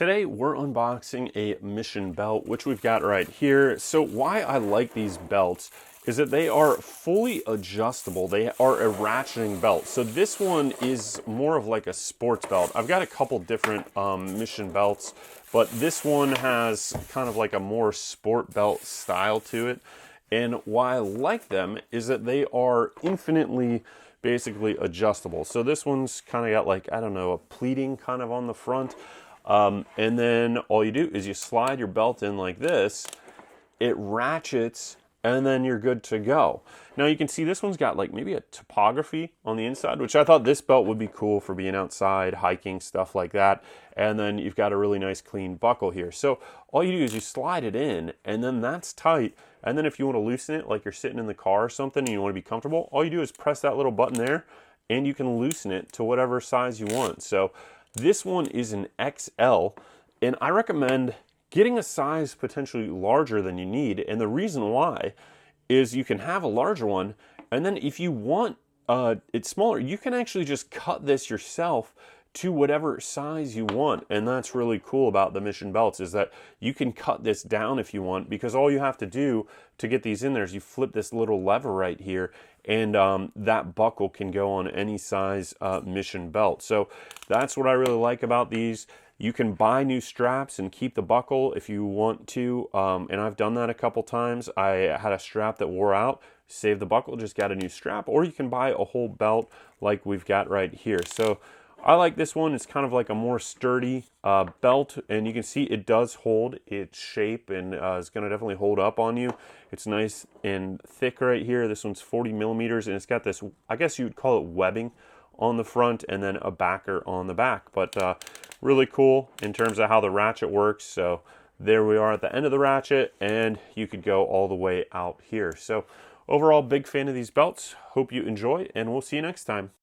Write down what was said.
Today we're unboxing a Misson belt, which we've got right here. So why I like these belts is that they are fully adjustable. They are a ratcheting belt. So this one is more of like a sports belt. I've got a couple different Misson belts, but this one has kind of like a more sport belt style to it. And why I like them is that they are infinitely basically adjustable. So this one's kind of got like, I don't know, a pleating kind of on the front. And then all you do is you slide your belt in like this, it ratchets, and then you're good to go. Now you can see this one's got like maybe a topography on the inside, which I thought this belt would be cool for being outside, hiking, stuff like that. And then you've got a really nice clean buckle here. So all you do is you slide it in, and then that's tight. And then if you want to loosen it, like you're sitting in the car or something and you want to be comfortable, all you do is press that little button there, and you can loosen it to whatever size you want. So this one is an XL, and I recommend getting a size potentially larger than you need. And the reason why is you can have a larger one, and then if you want it smaller, you can actually just cut this yourself to whatever size you want. And that's really cool about the Misson belts, is that you can cut this down if you want, because all you have to do to get these in there is you flip this little lever right here, and that buckle can go on any size Misson belt. So that's what I really like about these. You can buy new straps and keep the buckle if you want to, and I've done that a couple times. I had a strap that wore out, saved the buckle, just got a new strap, or you can buy a whole belt like we've got right here. So I like this one. It's kind of like a more sturdy belt, and you can see it does hold its shape, and it's going to definitely hold up on you. It's nice and thick right here. This one's 40 millimeters, and it's got this, I guess you would call it webbing on the front, and then a backer on the back. But really cool in terms of how the ratchet works. So there we are at the end of the ratchet, and you could go all the way out here. So overall, big fan of these belts. Hope you enjoy, and we'll see you next time.